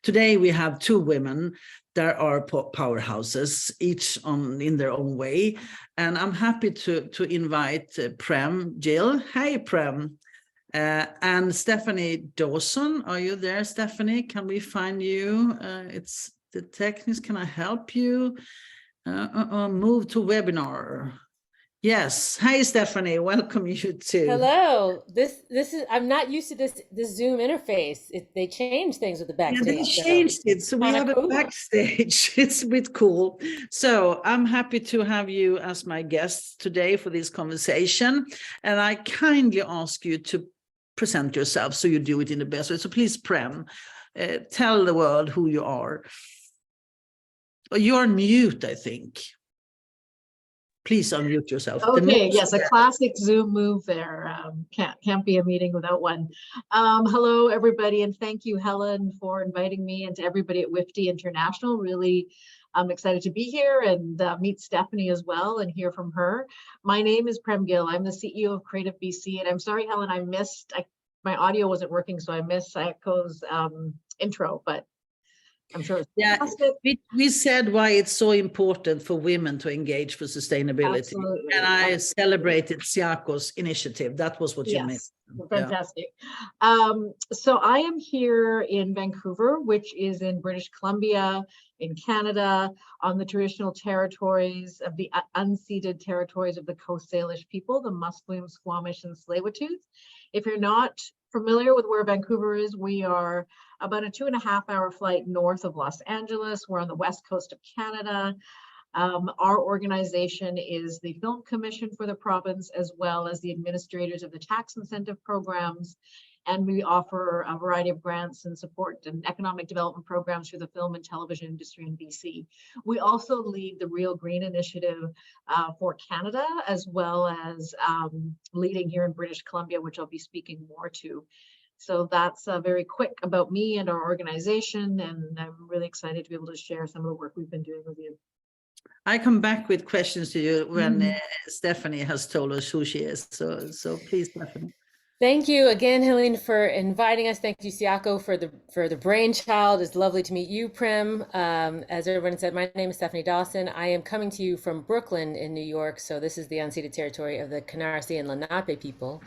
today we have two women that are powerhouses, each in their own way. And I'm happy to invite Prem Gill. Hey, Prem. And Stephanie Dawson. Are you there, Stephanie? Can we find you? It's the techniques. Can I help you? Move to webinar. Yes. Hi, Stephanie. Welcome you too. Hello. This is, I'm not used to this Zoom interface. They changed things with the backstage. Yeah, they changed it. So we have a backstage. It's a bit cool. So I'm happy to have you as my guest today for this conversation. And I kindly ask you to present yourself, so you do it in the best way. So please, Prem, tell the world who you are. You're on mute, I think. Please unmute yourself. Okay, yes, a classic Zoom move there. Can't be a meeting without one. Hello, everybody, and thank you, Helen, for inviting me, and to everybody at WIFTI International. Really, I'm excited to be here and meet Stephanie as well and hear from her. My name is Prem Gill. I'm the CEO of Creative BC, and I'm sorry, Helen, my audio wasn't working, so I missed Sayko's intro, but I'm sure it's fantastic. We said why it's so important for women to engage for sustainability. Absolutely. And I celebrated Sayko's initiative. That was what you meant. Fantastic. So I am here in Vancouver, which is in British Columbia, in Canada, on the traditional territories of the unceded territories of the Coast Salish people, the Musqueam, Squamish, and Tsleil-Waututh. If you're not familiar with where Vancouver is, we are about a 2.5-hour flight north of Los Angeles. We're on the west coast of Canada. Our organization is the Film Commission for the province, as well as the administrators of the tax incentive programs. And we offer a variety of grants and support and economic development programs for the film and television industry in BC. We also lead the Real Green Initiative for Canada, as well as leading here in British Columbia, which I'll be speaking more to. So that's very quick about me and our organization, and I'm really excited to be able to share some of the work we've been doing with you. I come back with questions to you when Stephanie has told us who she is. So please, Stephanie. Thank you again, Helene, for inviting us. Thank you, Sayko, for the brainchild. It's lovely to meet you, Prem. As everyone said, my name is Stephanie Dawson. I am coming to you from Brooklyn in New York. So this is the unceded territory of the Canarsie and Lenape people.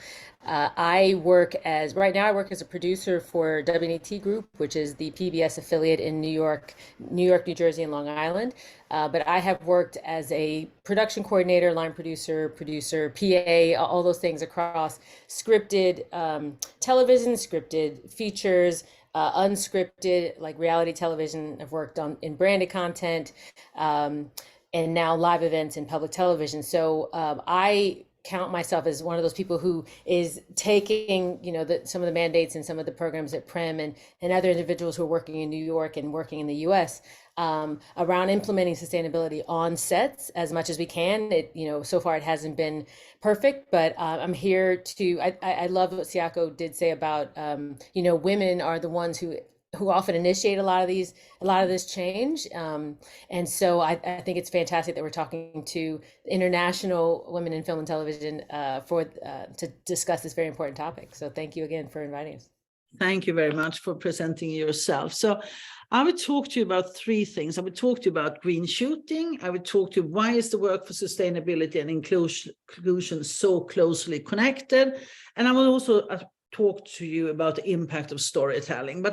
I work as a producer for WNET Group, which is the PBS affiliate in New York, New Jersey, and Long Island. But I have worked as a production coordinator, line producer, PA, all those things across scripted television, scripted features, unscripted, like reality television. I've worked in branded content, and now live events in public television. So I count myself as one of those people who is taking, some of the mandates and some of the programs that Prem and other individuals who are working in New York and working in the US around implementing sustainability on sets as much as we can. So far it hasn't been perfect, but I'm here to, I love what Sayko did say about, women are the ones who often initiate a lot of this change. And so I think it's fantastic that we're talking to international women in film and television to discuss this very important topic. So thank you again for inviting us. Thank you very much for presenting yourself. So I would talk to you about three things. I would talk to you about green shooting. I would talk to you why is the work for sustainability and inclusion so closely connected. And I will also talk to you about the impact of storytelling.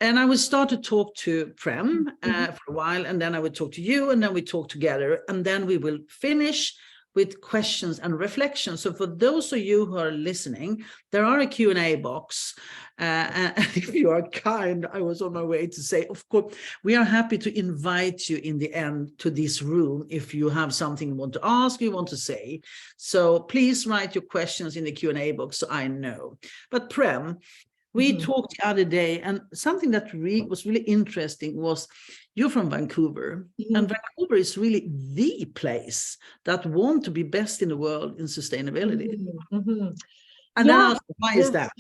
And I would start to talk to Prem for a while, and then I would talk to you, and then we talk together, and then we will finish with questions and reflections. So for those of you who are listening, there are a Q&A box. And if you are kind, I was on my way to say, of course, we are happy to invite you in the end to this room if you have something you want to ask, you want to say. So please write your questions in the Q&A box so I know. But Prem, we talked the other day, and something that was really interesting was you're from Vancouver, and Vancouver is really the place that want to be best in the world in sustainability. And then I asked, why is that?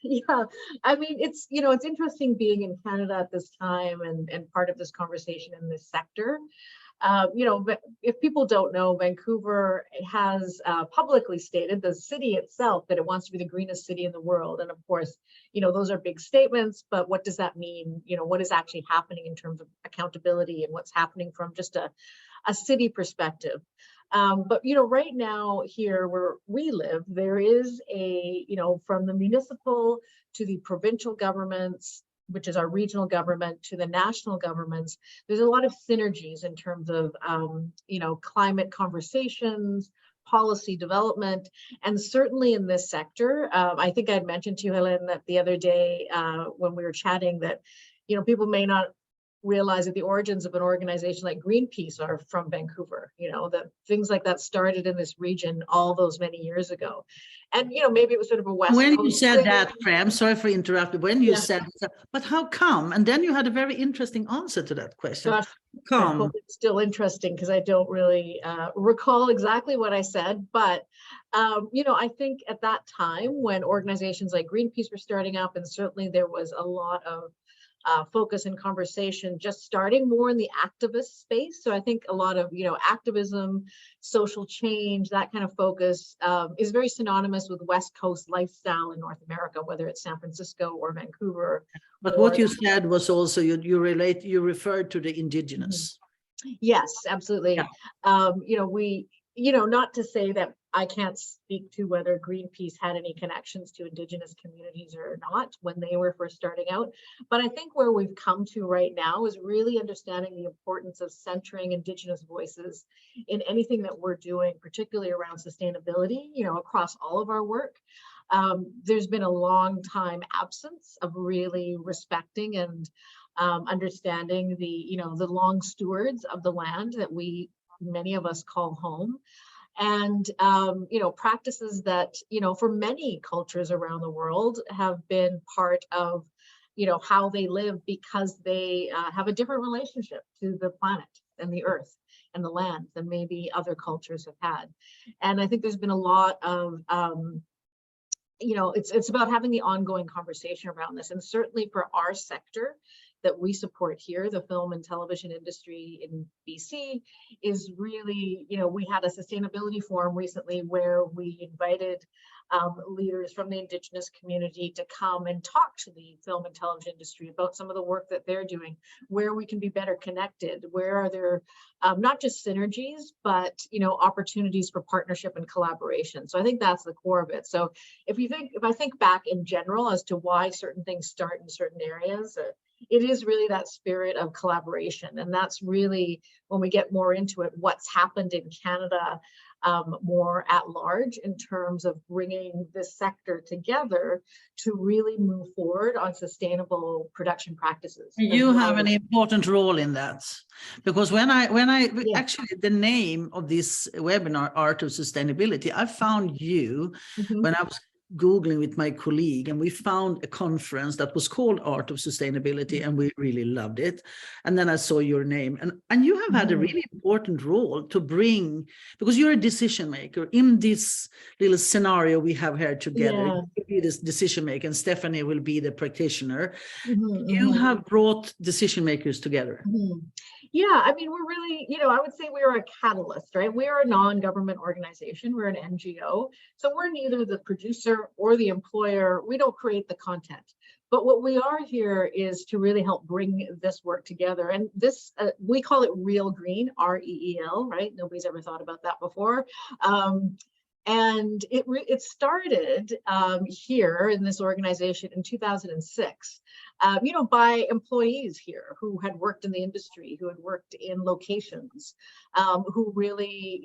Yeah, I mean, it's interesting being in Canada at this time and part of this conversation in this sector. But if people don't know, Vancouver has publicly stated, the city itself, that it wants to be the greenest city in the world. And of course, those are big statements, but what does that mean? What is actually happening in terms of accountability and what's happening from just a city perspective? But right now here where we live, there is from the municipal to the provincial governments, which is our regional government, to the national governments, there's a lot of synergies in terms of, climate conversations, policy development, and certainly in this sector. I think I'd mentioned to you, Helene, that the other day when we were chatting that, people may not realize that the origins of an organization like Greenpeace are from Vancouver, that things like that started in this region all those many years ago. And, maybe it was sort of a West When Coast you said thing. that, Prem, sorry for interrupting, when you said, but how come? And then you had a very interesting answer to that question. Gosh, I hope it's still interesting because I don't really recall exactly what I said, but I think at that time when organizations like Greenpeace were starting up, and certainly there was a lot of focus and conversation just starting more in the activist space. So I think a lot of, activism, social change, that kind of focus is very synonymous with West Coast lifestyle in North America, whether it's San Francisco or Vancouver. But what you said was also, you referred to the indigenous. Yes, absolutely. Yeah. We, not to say that I can't speak to whether Greenpeace had any connections to Indigenous communities or not when they were first starting out. But I think where we've come to right now is really understanding the importance of centering Indigenous voices in anything that we're doing, particularly around sustainability, across all of our work. There's been a long time absence of really respecting and understanding the long stewards of the land that many of us call home. And, practices that, for many cultures around the world have been part of, how they live because they have a different relationship to the planet and the earth and the land than maybe other cultures have had. And I think there's been a lot of, it's about having the ongoing conversation around this. And certainly for our sector that we support here, the film and television industry in BC, is really, we had a sustainability forum recently where we invited leaders from the Indigenous community to come and talk to the film and television industry about some of the work that they're doing, where we can be better connected, where are there not just synergies, but opportunities for partnership and collaboration. So I think that's the core of it. So if I think back in general as to why certain things start in certain areas, it is really that spirit of collaboration. And that's really, when we get more into it, what's happened in Canada more at large in terms of bringing this sector together to really move forward on sustainable production practices. You have an important role in that, because actually the name of this webinar, Art of Sustainability, I found you when I was Googling with my colleague, and we found a conference that was called Art of Sustainability, and we really loved it. And then I saw your name, and you have had a really important role to bring, because you're a decision maker in this little scenario we have here together. Yeah. You be this decision maker, and Stephanie will be the practitioner. You have brought decision makers together. Yeah, I mean, we're really, I would say we're a catalyst, right? We're a non-government organization. We're an NGO. So we're neither the producer or the employer. We don't create the content. But what we are here is to really help bring this work together. And this, we call it Real Green, REEL, right? Nobody's ever thought about that before. And it started here in this organization in 2006, by employees here who had worked in the industry, who had worked in locations, who really,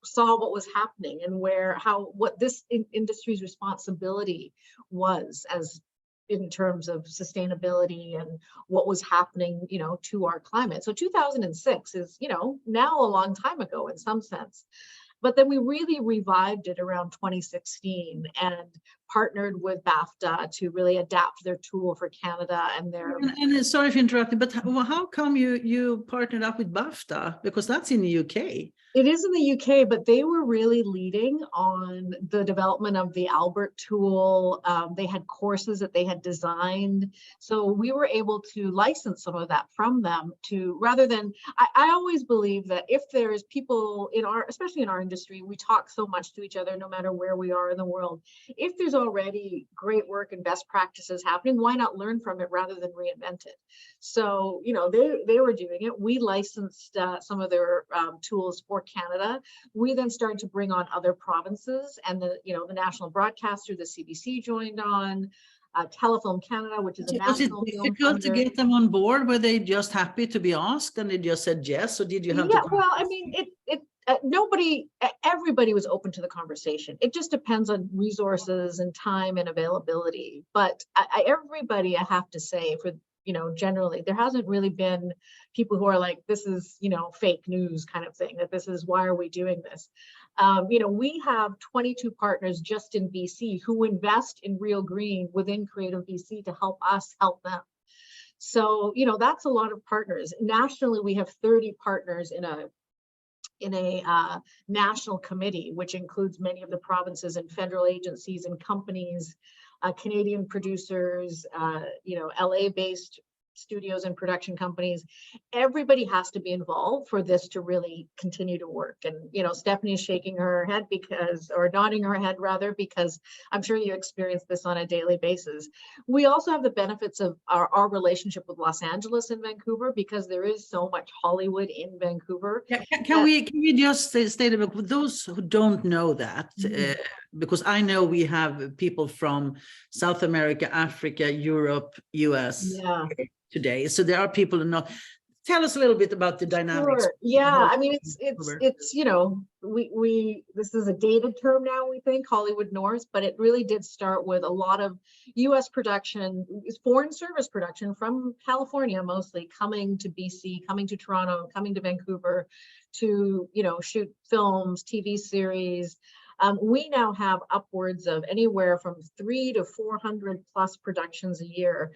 saw what was happening and what this industry's responsibility was in terms of sustainability and what was happening, to our climate. So 2006 is, now a long time ago in some sense. But then we really revived it around 2016 and partnered with BAFTA to really adapt their tool for Canada and their. And sorry for interrupting, but how come you partnered up with BAFTA? Because that's in the UK. It is in the UK, but they were really leading on the development of the Albert tool. They had courses that they had designed. So we were able to license some of that from them to, rather than, I always believe that if there's people in our, especially in our industry, we talk so much to each other, no matter where we are in the world. If there's already great work and best practices happening, why not learn from it rather than reinvent it? So, you know, they were doing it. We licensed some of their tools for Canada. We then started to bring on other provinces, and the national broadcaster, the CBC, joined on. Telefilm Canada, which is a national. Was it difficult to get them on board? Were they just happy to be asked and they just said yes, or did you have to? Yeah, well, I mean, everybody was open to the conversation. It just depends on resources and time and availability. But everybody, I have to say, for generally, there hasn't really been people who are like, this is, fake news kind of thing, that this is, why are we doing this? We have 22 partners just in BC who invest in Real Green within Creative BC to help us help them. So, that's a lot of partners. Nationally, we have 30 partners in a national committee, which includes many of the provinces and federal agencies and companies, Canadian producers, LA-based studios and production companies. Everybody has to be involved for this to really continue to work. And, Stephanie is shaking her head or nodding her head rather, because I'm sure you experience this on a daily basis. We also have the benefits of our relationship with Los Angeles and Vancouver, because there is so much Hollywood in Vancouver. Can we just state about, for those who don't know that, because I know we have people from South America, Africa, Europe, US today. So there are people who know. Tell us a little bit about the dynamics. Sure. Yeah, I mean, it's we this is a dated term now, we think, Hollywood North, but it really did start with a lot of US production, foreign service production from California mostly, coming to BC, coming to Toronto, coming to Vancouver to, shoot films, TV series. We now have upwards of anywhere from 300 to 400 plus productions a year.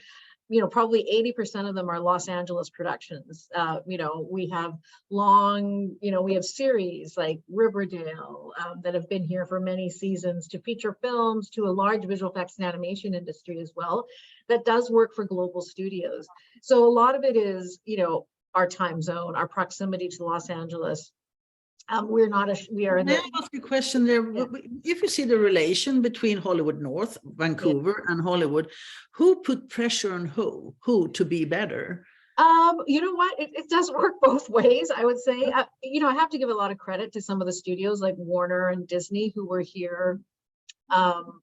Probably 80% of them are Los Angeles productions. We have we have series like Riverdale that have been here for many seasons, to feature films, to a large visual effects and animation industry as well, that does work for global studios. So a lot of it is, our time zone, our proximity to Los Angeles. We are in the. May I ask a question there? Yeah. If you see the relation between Hollywood North, Vancouver, and Hollywood, who put pressure on who to be better? You know what? It does work both ways, I would say. I have to give a lot of credit to some of the studios like Warner and Disney who were here,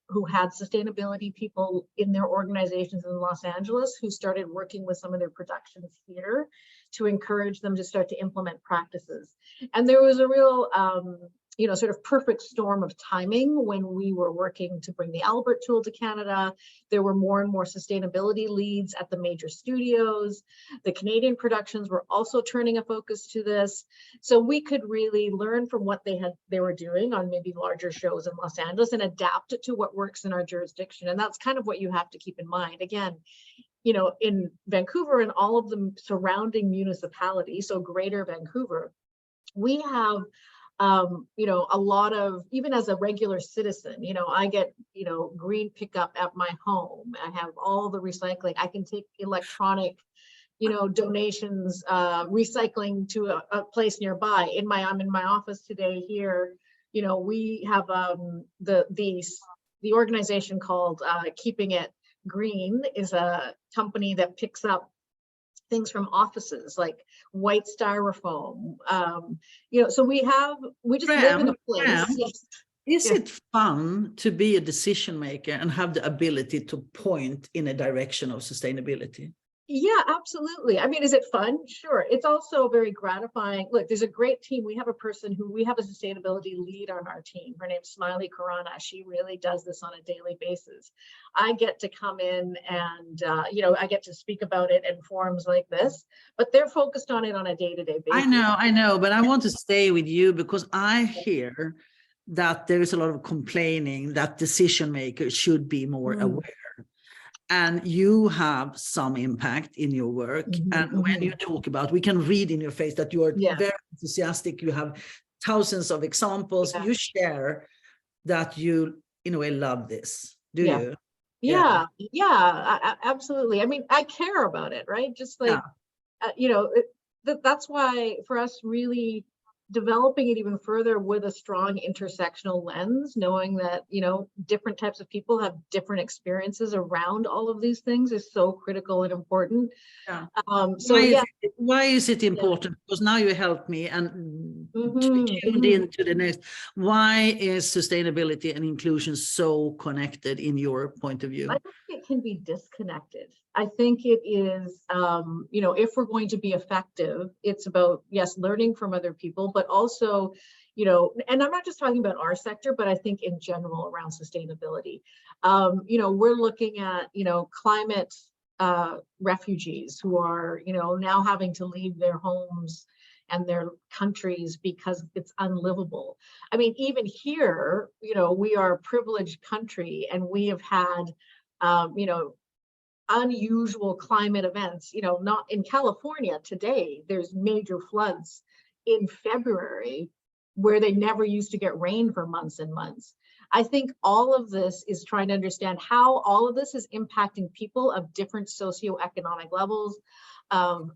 who had sustainability people in their organizations in Los Angeles, who started working with some of their productions here to encourage them to start to implement practices. And there was a real, sort of perfect storm of timing when we were working to bring the Albert tool to Canada. There were more and more sustainability leads at the major studios. The Canadian productions were also turning a focus to this. So we could really learn from what they were doing on maybe larger shows in Los Angeles and adapt it to what works in our jurisdiction. And that's kind of what you have to keep in mind. Again, in Vancouver and all of the surrounding municipalities, so Greater Vancouver, we have a lot of, even as a regular citizen, I get, green pickup at my home. I have all the recycling. I can take electronic, donations, recycling to a place nearby. I'm in my office today here. We have the organization called Keeping It Green is a company that picks up things from offices like white styrofoam. So we just live in a place. Yes. Is it fun to be a decision maker and have the ability to point in a direction of sustainability? Yeah, absolutely. I mean, is it fun? Sure. It's also very gratifying. Look, there's a great team. We have a sustainability lead on our team. Her name's Smiley Karana. She really does this on a daily basis. I get to come in and, I get to speak about it in forums like this, but they're focused on it on a day-to-day basis. I know, but I want to stay with you because I hear that there is a lot of complaining that decision makers should be more aware. And you have some impact in your work. And when you talk about, we can read in your face that you are very enthusiastic. You have thousands of examples. Yeah. You share that you, in a way, love this. Do Yeah. you? Yeah, absolutely. I mean, I care about it, right? Just like, you know, that's why for us really developing it even further with a strong intersectional lens, knowing that, you know, different types of people have different experiences around all of these things is so critical and important. Yeah. So yeah. Why is it important? Because now you helped me and tuned into the next. Why is sustainability and inclusion so connected in your point of view? I don't think it can be disconnected. I think it is, you know, if we're going to be effective, it's about, yes, learning from other people, but also, you know, and I'm not just talking about our sector, but I think in general around sustainability. You know, we're looking at, you know, climate refugees who are, you know, now having to leave their homes and their countries because it's unlivable. I mean, even here, you know, we are a privileged country and we have had, you know, unusual climate events. You know, not in California today, there's major floods in February where they never used to get rain for months and months. I think all of this is trying to understand how all of this is impacting people of different socioeconomic levels, of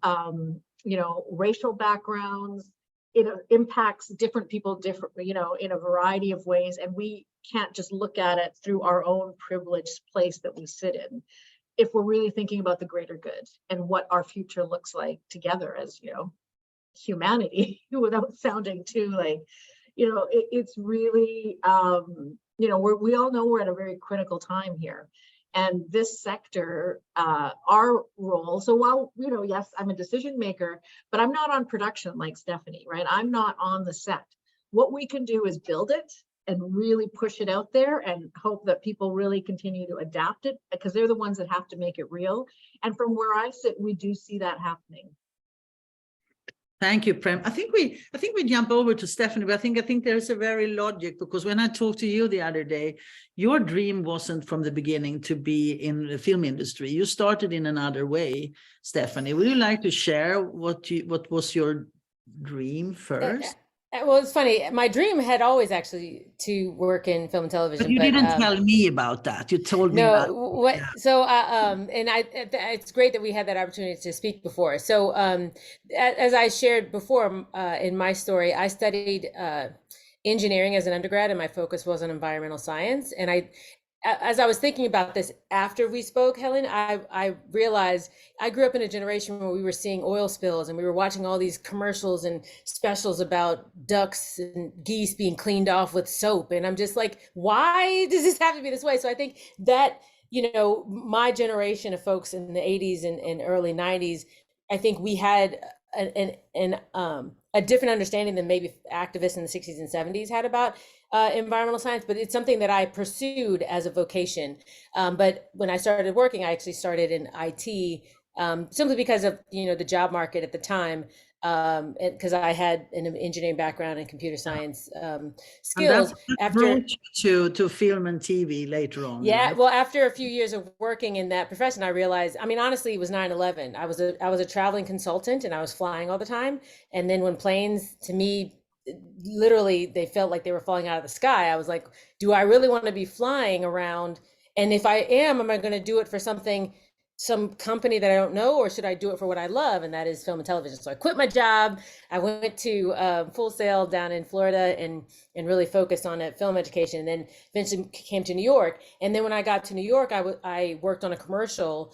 you know, racial backgrounds. It impacts different people differently, you know, in a variety of ways, and we can't just look at it through our own privileged place that we sit in if we're really thinking about the greater good and what our future looks like together as, you know, humanity, without sounding too like, you know, it's really, you know, we all know we're at a very critical time here. And this sector, our role, so while, you know, yes, I'm a decision maker, but I'm not on production like Stephanie, right? I'm not on the set. What we can do is build it and really push it out there and hope that people really continue to adapt it, because they're the ones that have to make it real. And from where I sit, we do see that happening. Thank you, Prem. I think we jump over to Stephanie, but I think there's a very logic, because when I talked to you the other day, your dream wasn't from the beginning to be in the film industry. You started in another way, Stephanie. Would you like to share what was your dream first? Well, it's funny. My dream had always actually to work in film and television. But you didn't tell me about that. You told me about what? Yeah. So, and it's great that we had that opportunity to speak before. So, as I shared before in my story, I studied engineering as an undergrad, and my focus was on environmental science. And as I was thinking about this after we spoke, Helen, I realized I grew up in a generation where we were seeing oil spills and we were watching all these commercials and specials about ducks and geese being cleaned off with soap. And I'm just like, why does this have to be this way? So I think that, you know, my generation of folks in the 80s and early 90s, I think we had a different understanding than maybe activists in the 60s and 70s had about environmental science, but it's something that I pursued as a vocation. But when I started working, I actually started in IT simply because of, you know, the job market at the time, because I had an engineering background and computer science skills. After to film and TV later on. Yeah, right? well, after a few years of working in that profession, I realized, I mean, honestly, it was 9/11. I was a traveling consultant and I was flying all the time. And then when planes, to me, literally, they felt like they were falling out of the sky. I was like, do I really want to be flying around? And if I am I going to do it for some company that I don't know, or should I do it for what I love? And that is film and television. So I quit my job. I went to Full Sail down in Florida and really focused on film education, and then eventually came to New York. And then when I got to New York, I worked on a commercial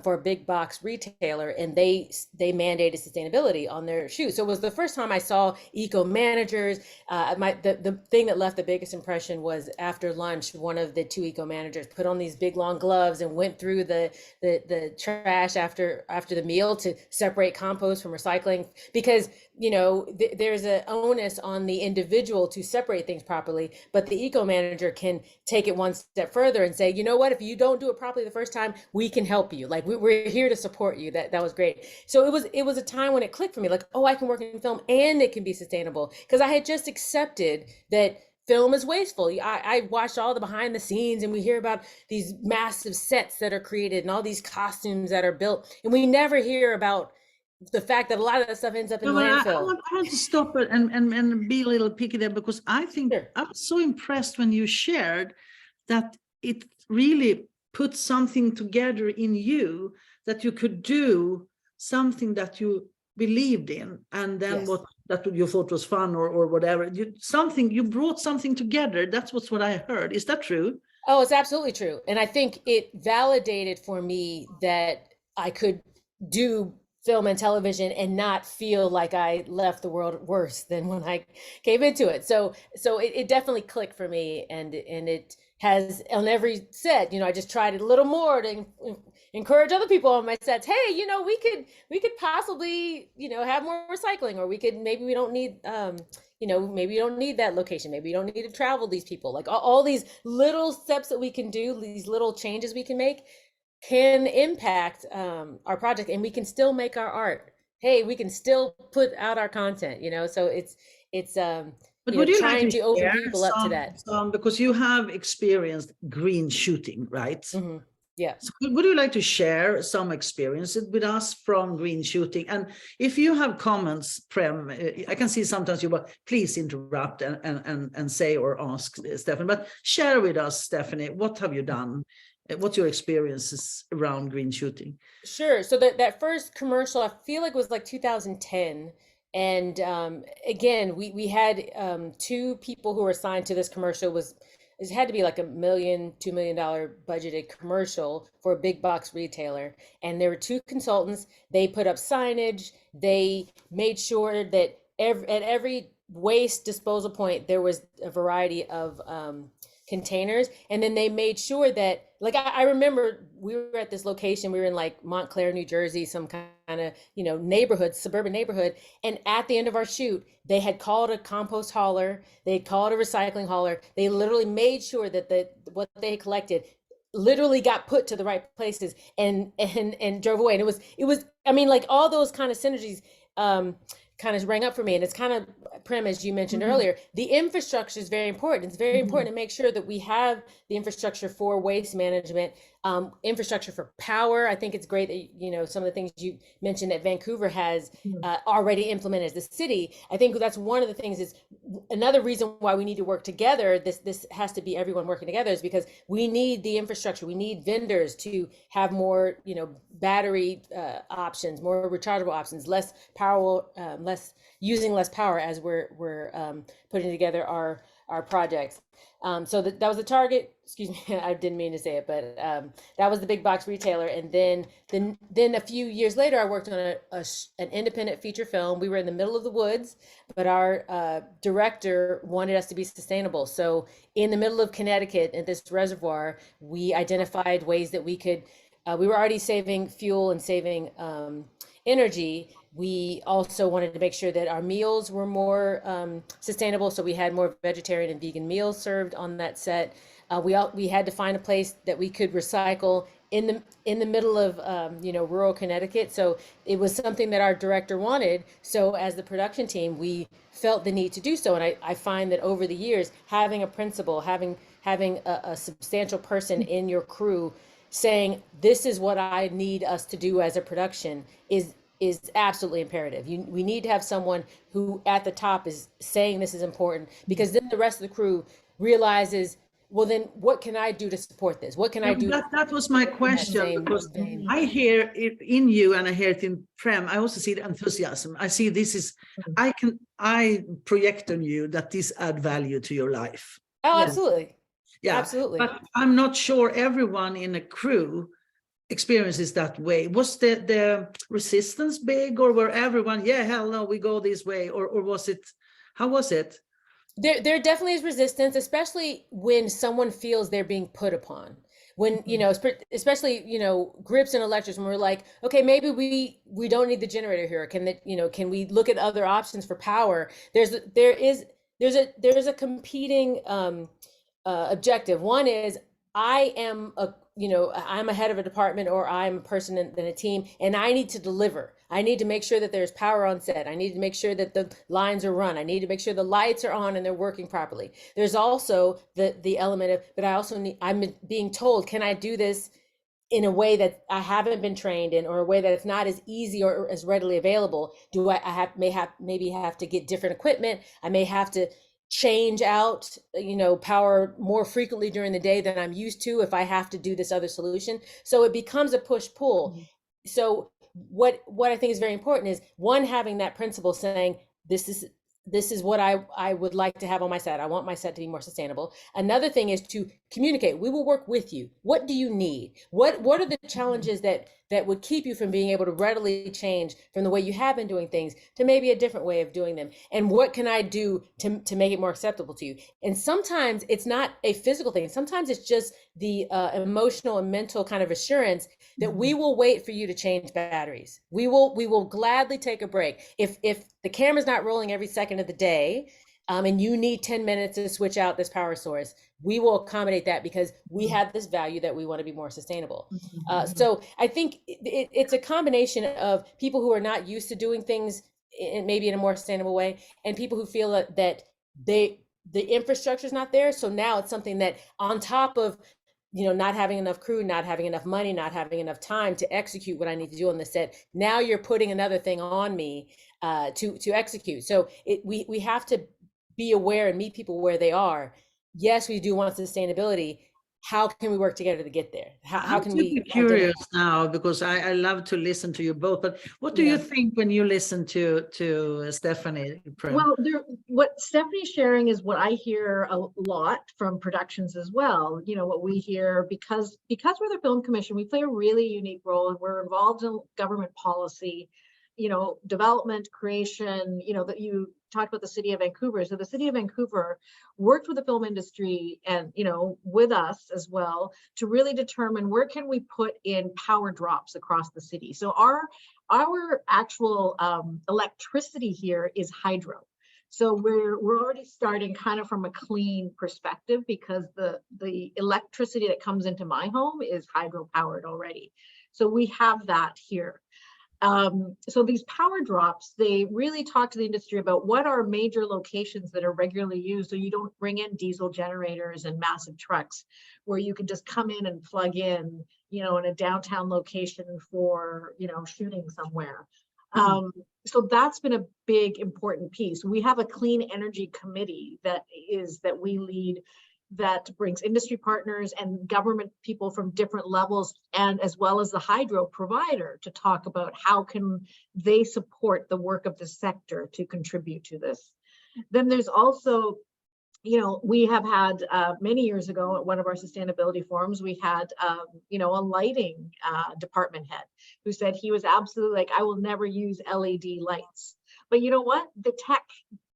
for a big box retailer, and they mandated sustainability on their shoes. So it was the first time I saw eco managers. The thing that left the biggest impression was after lunch, one of the two eco managers put on these big long gloves and went through the trash after the meal to separate compost from recycling, because, you know, there's an onus on the individual to separate things properly, but the eco manager can take it one step further and say, you know what, if you don't do it properly the first time, we can help you. Like, we're here to support you. That was great. So it was a time when it clicked for me, like, oh, I can work in film and it can be sustainable, because I had just accepted that film is wasteful. I watched all the behind the scenes, and we hear about these massive sets that are created and all these costumes that are built, and we never hear about the fact that a lot of that stuff ends up in No, but I landfill. want to stop it and be a little picky there, because I think Sure. I was so impressed when you shared that it really put something together in you, that you could do something that you believed in, and then Yes. what that you thought was fun or whatever. You brought something together. That's what I heard. Is that true? Oh, it's absolutely true. And I think it validated for me that I could do film and television and not feel like I left the world worse than when I came into it. So it definitely clicked for me, and it has on every set, I just tried it a little more to encourage other people on my sets. Hey, we could possibly, have more recycling, or maybe we don't need maybe you don't need that location. Maybe you don't need to travel these people. Like all these little steps that we can do, these little changes we can make can impact our project, and we can still make our art. Hey, we can still put out our content, so it's But would you like trying to to open share people up to that. because you have experienced green shooting, right? Mm-hmm. Yeah. So would you like to share some experiences with us from green shooting? And if you have comments, Prem, I can see sometimes but please interrupt and say or ask Stephanie, but share with us, Stephanie, what have you done? What's your experiences around green shooting? Sure. So that first commercial, I feel like was like 2010. And again, we had two people who were assigned to this commercial. It had to be like $1 million, $2 million budgeted commercial for a big box retailer. And there were two consultants. They put up signage. They made sure that at every waste disposal point, there was a variety of containers. And then they made sure that, like, I remember we were at this location, we were in like Montclair, New Jersey, some kind of, neighborhood, suburban neighborhood. And at the end of our shoot, they had called a compost hauler, they had called a recycling hauler. They literally made sure that what they had collected literally got put to the right places and drove away. And it was, I mean, like all those kind of synergies, kind of rang up for me. And it's kind of, Prem, as you mentioned earlier, the infrastructure is very important. It's very important to make sure that we have the infrastructure for waste management, infrastructure for power. I think it's great that, some of the things you mentioned that Vancouver has already implemented as the city. I think that's one of the things is another reason why we need to work together. This has to be everyone working together, is because we need the infrastructure. We need vendors to have more, battery options, more rechargeable options, less power, using less power as we're putting together our projects. So that was the target. Excuse me, I didn't mean to say it, but that was the big box retailer. And then a few years later, I worked on an independent feature film. We were in the middle of the woods, but our director wanted us to be sustainable. So in the middle of Connecticut, at this reservoir, we identified ways that we could. We were already saving fuel and saving energy. We also wanted to make sure that our meals were more sustainable, so we had more vegetarian and vegan meals served on that set. We had to find a place that we could recycle in the middle of rural Connecticut. So it was something that our director wanted. So as the production team, we felt the need to do so. And I find that over the years, having a principal, having a substantial person in your crew saying this is what I need us to do as a production is absolutely imperative. We need to have someone who at the top is saying this is important, because then the rest of the crew realizes, well, then what can I do to support this? What can I do? That was my question, because I hear it in you and I hear it in Prem. I also see the enthusiasm. I see I project on you that this add value to your life. Oh, absolutely. Yeah, absolutely. But I'm not sure everyone in a crew experiences that way. Was the resistance big, or were everyone, yeah, hell no, we go this way, or was it, how was it? There definitely is resistance, especially when someone feels they're being put upon. When, especially, grips and electrics, when we're like, okay, maybe we don't need the generator here. Can we look at other options for power? There's a competing objective. One is I'm a head of a department, or I'm a person in a team, and I need to deliver. I need to make sure that there's power on set. I need to make sure that the lines are run. I need to make sure the lights are on and they're working properly. There's also the element of, but I'm being told, can I do this in a way that I haven't been trained in, or a way that it's not as easy or as readily available, do I maybe have to get different equipment. I may have to change out, power more frequently during the day than I'm used to if I have to do this other solution. So it becomes a push-pull. Mhm. So what I think is very important is, one, having that principle saying, this is what I would like to have on my set. I want my set to be more sustainable. Another thing is to communicate. We will work with you. What do you need? What are the challenges that would keep you from being able to readily change from the way you have been doing things to maybe a different way of doing them? And what can I do to make it more acceptable to you? And sometimes it's not a physical thing. Sometimes it's just the emotional and mental kind of assurance that we will wait for you to change batteries. We will gladly take a break. If the camera's not rolling every second of the day, and you need 10 minutes to switch out this power source, we will accommodate that because we have this value that we want to be more sustainable. So I think it's a combination of people who are not used to doing things maybe in a more sustainable way, and people who feel that the infrastructure is not there. So now it's something that, on top of not having enough crew, not having enough money, not having enough time to execute what I need to do on the set, now you're putting another thing on me to execute. So we have to be aware and meet people where they are. Yes, we do want sustainability. How can we work together to get there? How can we? I'm curious now, because I love to listen to you both. But what do you think when you listen to Stephanie? Prem? Well, what Stephanie's sharing is what I hear a lot from productions as well. What we hear, because we're the Film Commission, we play a really unique role, and we're involved in government policy, development, creation. That you talked about the city of Vancouver. So the city of Vancouver worked with the film industry and, with us as well, to really determine where can we put in power drops across the city. So our actual electricity here is hydro. So we're already starting kind of from a clean perspective, because the electricity that comes into my home is hydro powered already. So we have that here. So these power drops, they really talk to the industry about what are major locations that are regularly used, so you don't bring in diesel generators and massive trucks where you can just come in and plug in, in a downtown location for, shooting somewhere. So that's been a big, important piece. We have a clean energy committee that we lead, that brings industry partners and government people from different levels, and as well as the hydro provider, to talk about how can they support the work of the sector to contribute to this. Then there's also, we have had many years ago at one of our sustainability forums, we had a lighting department head who said he was absolutely like, I will never use LED lights. But you know what? The tech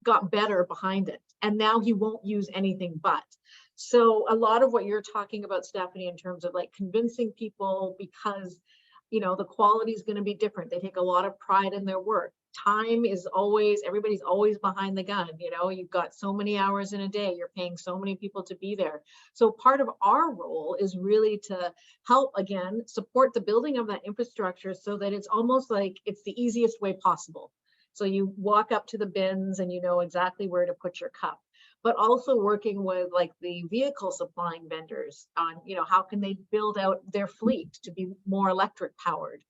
got better behind it, and now he won't use anything but. So a lot of what you're talking about, Stephanie, in terms of like convincing people, because the quality is going to be different. They take a lot of pride in their work. Time is everybody's always behind the gun. You've got so many hours in a day, you're paying so many people to be there. So part of our role is really to help, again, support the building of that infrastructure, so that it's almost like it's the easiest way possible. So you walk up to the bins and you know exactly where to put your cup. But also working with like the vehicle supplying vendors on, how can they build out their fleet to be more electric powered,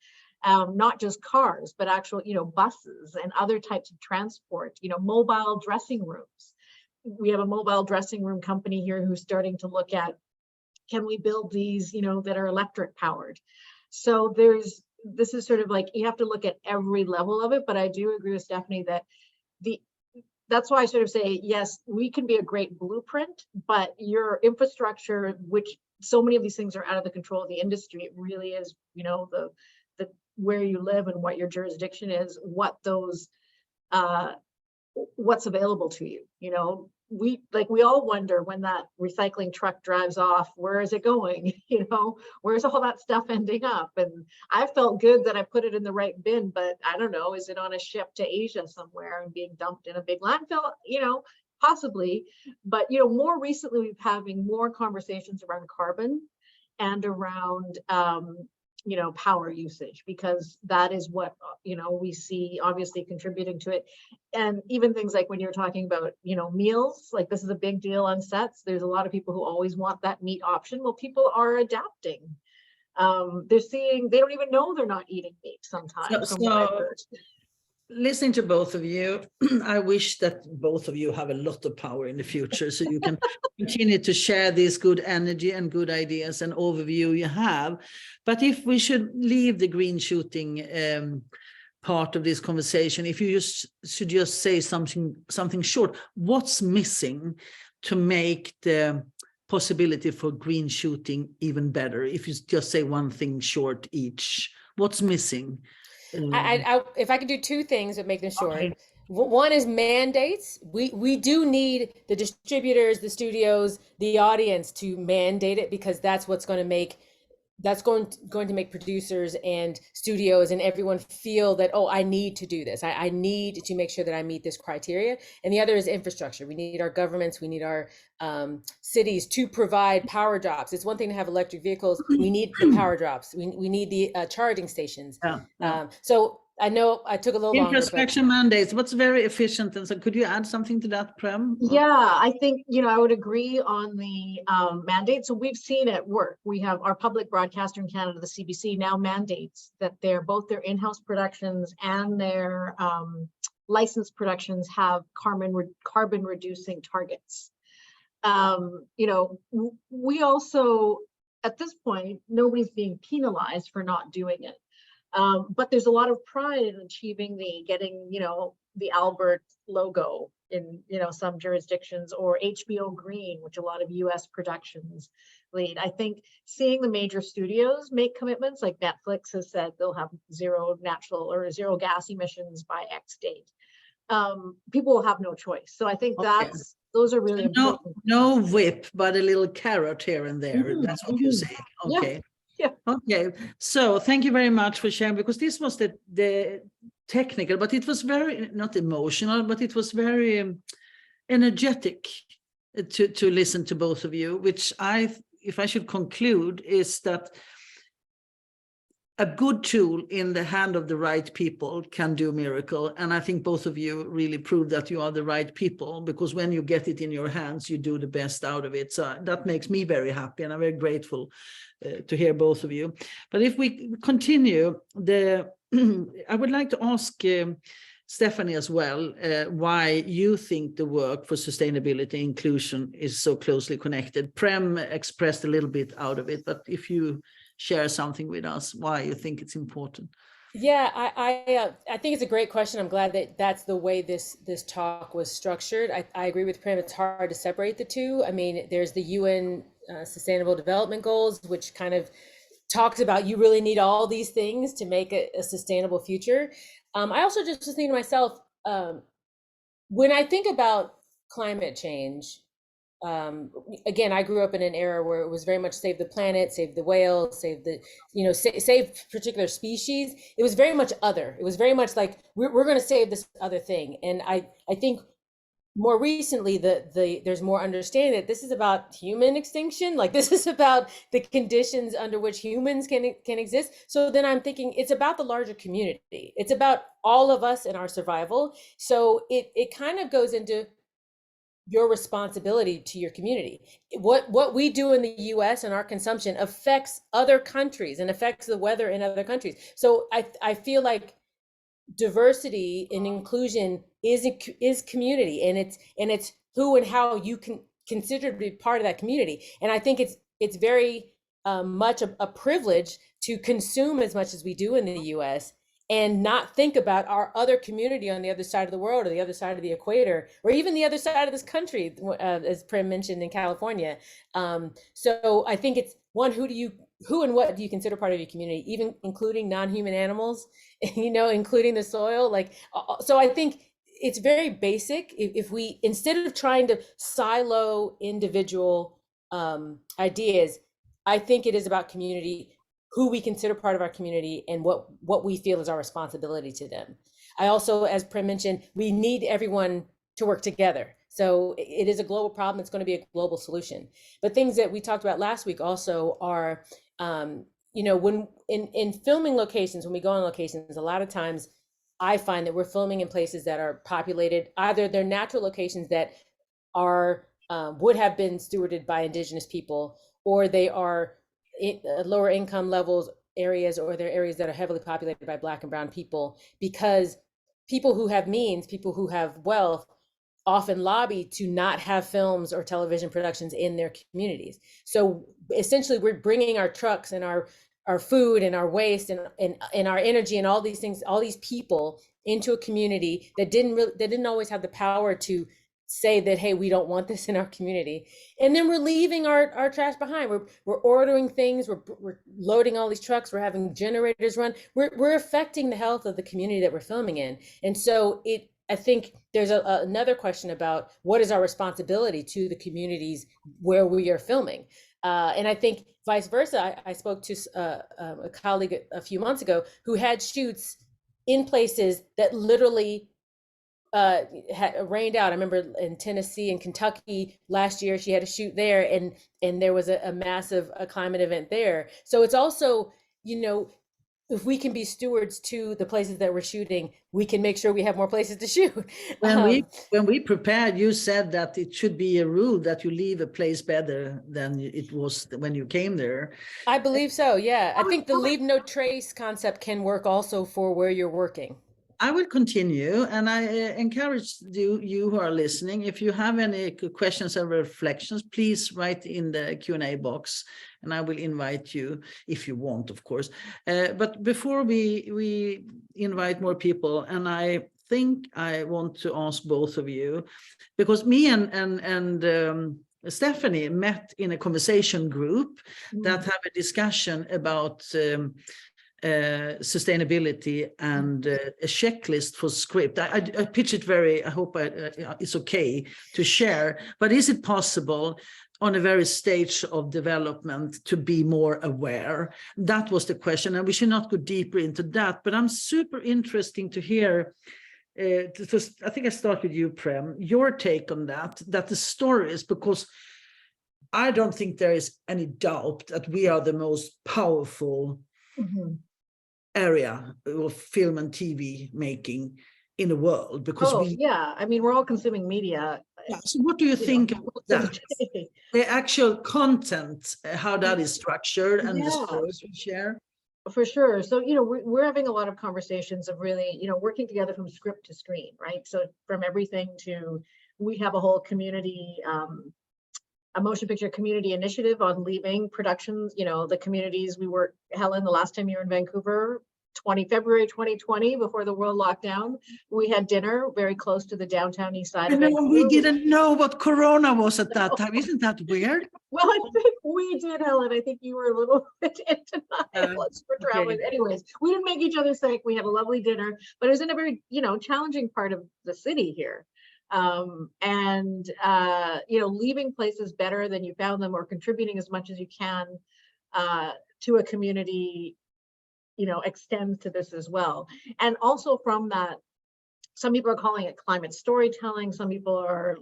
not just cars, but actual, buses and other types of transport, mobile dressing rooms. We have a mobile dressing room company here who's starting to look at, can we build these, that are electric powered? So this is sort of like, you have to look at every level of it. But I do agree with Stephanie that that's why I sort of say, yes, we can be a great blueprint, but your infrastructure, which so many of these things are out of the control of the industry, it really is, the where you live and what your jurisdiction is, what those, what's available to you. We all wonder when that recycling truck drives off, where is it going? Where's all that stuff ending up? And I felt good that I put it in the right bin, but I don't know, is it on a ship to Asia somewhere and being dumped in a big landfill? Possibly. But, more recently, we've having more conversations around carbon and around, power usage, because that is what, we see obviously contributing to it. And even things like when you're talking about, meals, like this is a big deal on sets. There's a lot of people who always want that meat option. Well, people are adapting. They're seeing, they don't even know they're not eating meat sometimes. From what I've heard. Listening to both of you, I wish that both of you have a lot of power in the future so you can continue to share this good energy and good ideas and overview you have. But if we should leave the green shooting part of this conversation, if you should just say something short, what's missing to make the possibility for green shooting even better? If you just say one thing short each, what's missing? If I could do two things that make them short. Okay. One is mandates. We do need the distributors, the studios, the audience to mandate it, because that's what's going to make going to make producers and studios and everyone feel that, oh, I need to do this. I need to make sure that I meet this criteria. And the other is infrastructure. We need our governments, we need our cities to provide power drops. It's one thing to have electric vehicles. We need the power drops. We need the charging stations. So I know I took a little longer. Infrastructure mandates, what's very efficient. And so could you add something to that, Prem? Yeah, I think, I would agree on the mandate. So we've seen it work. We have our public broadcaster in Canada, the CBC, now mandates that both their in-house productions and their licensed productions have carbon reducing targets. We also, at this point, nobody's being penalized for not doing it. But there's a lot of pride in achieving getting the Albert logo in some jurisdictions, or HBO Green, which a lot of US productions lead. I think seeing the major studios make commitments, like Netflix has said they'll have zero natural or zero gas emissions by X date, people will have no choice. So I think those are really important. No whip, but a little carrot here and there. That's what you're saying. Okay. Yeah. Okay, so thank you very much for sharing, because this was the technical, but it was very, not emotional, but it was very energetic to listen to both of you, which if I should conclude, is that a good tool in the hand of the right people can do a miracle. And I think both of you really proved that you are the right people, because when you get it in your hands, you do the best out of it. So that makes me very happy, and I'm very grateful to hear both of you. But if we continue, I would like to ask Stephanie as well, why you think the work for sustainability and inclusion is so closely connected. Prem expressed a little bit out of it, but if you share something with us, why you think it's important. Yeah, I think it's a great question. I'm glad that that's the way this talk was structured. I agree with Prem. It's hard to separate the two. I mean, there's the UN Sustainable Development Goals, which kind of talks about you really need all these things to make a sustainable future. I also just was thinking to myself, when I think about climate change, again, I grew up in an era where it was very much save the planet, save the whales, save the, save particular species. It was very much other. It was very much like, we're going to save this other thing. And I think more recently, there's more understanding that this is about human extinction. Like, this is about the conditions under which humans can exist. So then I'm thinking it's about the larger community. It's about all of us and our survival. So it kind of goes into your responsibility to your community. What we do in the US and our consumption affects other countries and affects the weather in other countries. So I feel like diversity and inclusion is community, and it's who and how you can consider to be part of that community. And I think it's very much a privilege to consume as much as we do in the US and not think about our other community on the other side of the world, or the other side of the equator, or even the other side of this country, as Prem mentioned, in California. So I think it's one, who and what do you consider part of your community, even including non-human animals, including the soil. So I think it's very basic. If we, instead of trying to silo individual ideas, I think it is about community, who we consider part of our community, and what we feel is our responsibility to them. I also, as Prem mentioned, we need everyone to work together. So it is a global problem. It's going to be a global solution. But things that we talked about last week also are, when in filming locations, when we go on locations, a lot of times I find that we're filming in places that are populated, either they're natural locations that are would have been stewarded by Indigenous people, or they are lower income levels areas, or they're areas that are heavily populated by Black and brown people, because people who have means, people who have wealth, often lobby to not have films or television productions in their communities. So essentially, we're bringing our trucks and our food and our waste and our energy and all these things, all these people into a community that didn't always have the power to say that, hey, we don't want this in our community. And then we're leaving our trash behind. We're ordering things, we're loading all these trucks, we're having generators run. We're affecting the health of the community that we're filming in. And so I think there's another question about what is our responsibility to the communities where we are filming. And I think vice versa. I spoke to a colleague a few months ago who had shoots in places that literally had rained out. I remember in Tennessee and Kentucky last year, she had a shoot there, and there was a massive climate event there. So it's also, if we can be stewards to the places that we're shooting, we can make sure we have more places to shoot. When we prepared, you said that it should be a rule that you leave a place better than it was when you came there. I believe so, yeah. I think the leave no trace concept can work also for where you're working. I will continue, and I encourage you who are listening, if you have any questions or reflections, please write in the Q&A box, and I will invite you if you want, of course. But before we invite more people, and I think I want to ask both of you, because me and Stephanie met in a conversation group that have a discussion about sustainability and a checklist for script. I pitch it I hope it's okay to share, but is it possible on a very stage of development to be more aware? That was the question, and we should not go deeper into that, but I'm super interesting to hear, I think I start with you, Prem, your take on that the stories, because I don't think there is any doubt that we are the most powerful area of film and TV making in the world, because I mean, we're all consuming media. Yeah. So what do you think about that? The actual content, how that is structured, and the stories we share? For sure. So, we're having a lot of conversations of really, working together from script to screen, right? So from everything to, we have a whole community, a motion picture community initiative on leaving productions, the communities we were, Helen, the last time you were in Vancouver, February 2020, before the world locked down, we had dinner very close to the downtown east side of Vancouver. We didn't know what Corona was at that time. Isn't that weird? Well, I think we did, Helen. I think you were a little bit in denial for traveling. Okay. Anyways, we didn't make each other sick. We had a lovely dinner, but it was in a very, challenging part of the city here. Leaving places better than you found them, or contributing as much as you can to a community, extends to this as well. And also from that, some people are calling it climate storytelling. Some people are,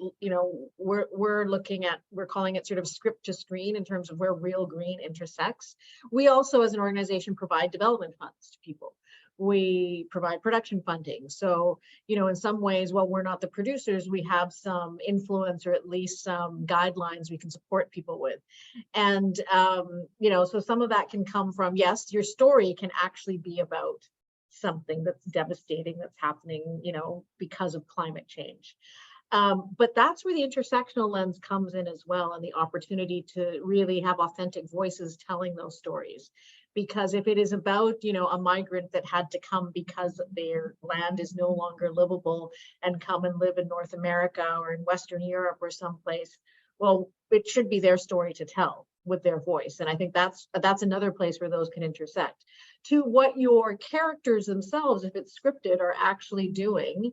we're calling it sort of script to screen in terms of where real green intersects. We also, as an organization, provide development funds to people. We provide production funding. So, in some ways, while we're not the producers, we have some influence, or at least some guidelines we can support people with. And, so some of that can come from, yes, your story can actually be about something that's devastating that's happening, because of climate change. But that's where the intersectional lens comes in as well, and the opportunity to really have authentic voices telling those stories. Because if it is about, a migrant that had to come because their land is no longer livable and come and live in North America or in Western Europe or someplace, well, it should be their story to tell with their voice. And I think that's another place where those can intersect. To what your characters themselves, if it's scripted, are actually doing,